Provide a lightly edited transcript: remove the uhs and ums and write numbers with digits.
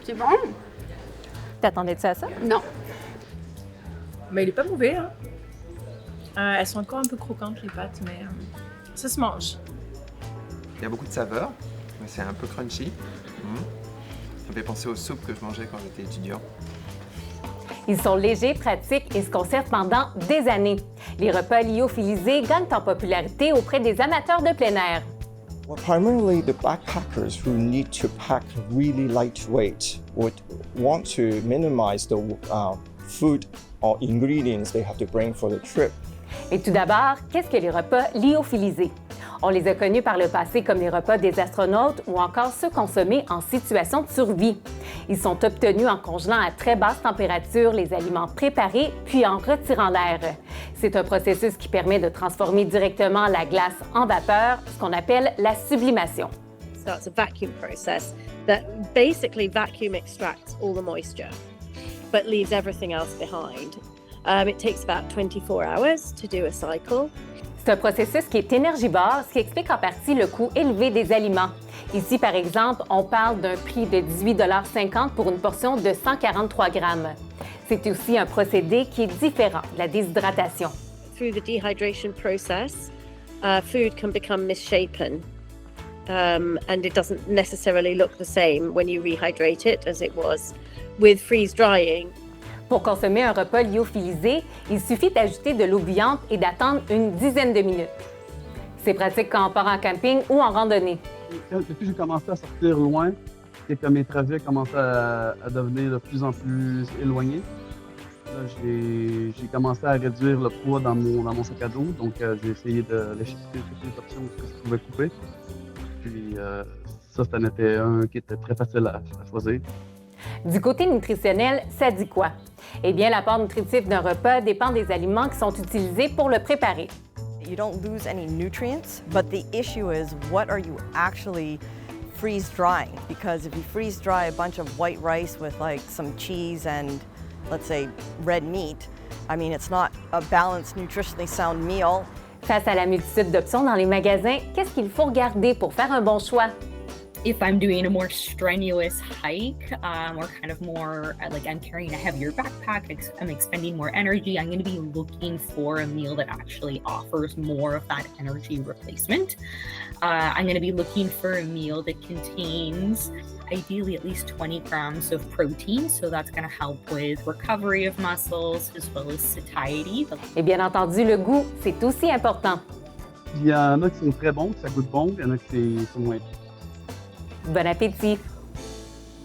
C'est bon? T'attendais-tu à ça? Non. Mais il est pas mauvais, hein? Elles sont encore un peu croquantes, les pâtes, mais ça se mange. Il y a beaucoup de saveurs, mais c'est un peu crunchy. Ça me fait penser aux soupes que je mangeais quand j'étais étudiant. Ils sont légers, pratiques et se conservent pendant des années. Les repas lyophilisés gagnent en popularité auprès des amateurs de plein air. Well, primarily the backpackers who need to pack really lightweight would want to minimize the food or ingredients they have to bring for the trip. Et tout d'abord, qu'est-ce que les repas lyophilisés? On les a connus par le passé comme les repas des astronautes ou encore ceux consommés en situation de survie. Ils sont obtenus en congelant à très basse température les aliments préparés puis en retirant l'air. C'est un processus qui permet de transformer directement la glace en vapeur, ce qu'on appelle la sublimation. So it's a vacuum process that basically vacuum extracts all the moisture, but leaves everything else behind. It takes about 24 hours to do a cycle. C'est un processus qui est énergivore, ce qui explique en partie le coût élevé des aliments. Ici, par exemple, on parle d'un prix de 18,50 $ pour une portion de 143 grammes. C'est aussi un procédé qui est différent de la déshydratation. Through the dehydration process, food can become misshapen, and it doesn't necessarily look the same when you rehydrate it as it was with freeze drying. Pour consommer un repas lyophilisé, il suffit d'ajouter de l'eau bouillante et d'attendre une dizaine de minutes. C'est pratique quand on part en camping ou en randonnée. Depuis que j'ai commencé à sortir loin et que mes trajets commençaient à devenir de plus en plus éloignés, là, j'ai commencé à réduire le poids dans mon sac à dos. Donc, j'ai essayé de l'échapper toutes les options que je pouvais couper. Puis, ça, c'en était un qui était très facile à choisir. Du côté nutritionnel, ça dit quoi? Eh bien, l'apport nutritif d'un repas dépend des aliments qui sont utilisés pour le préparer. You don't lose any nutrients, but the issue is what are you actually freeze drying? Because if you freeze dry a bunch of white rice with like some cheese and let's say red meat, I mean, it's not a balanced, nutritionally sound meal. Face à la multitude d'options dans les magasins, qu'est-ce qu'il faut regarder pour faire un bon choix? If I'm doing a more strenuous hike or kind of more like I'm carrying a heavier backpack, I'm expending more energy, I'm going to be looking for a meal that actually offers more of that energy replacement. I'm going to be looking for a meal that contains ideally at least 20 grams of protein, so that's going to help with recovery of muscles as well as satiety. Et bien entendu, le goût, c'est aussi important. Il y en a qui sont très bons, que ça goûte bon, puis il y en a qui sont moins bons. Bon appétit!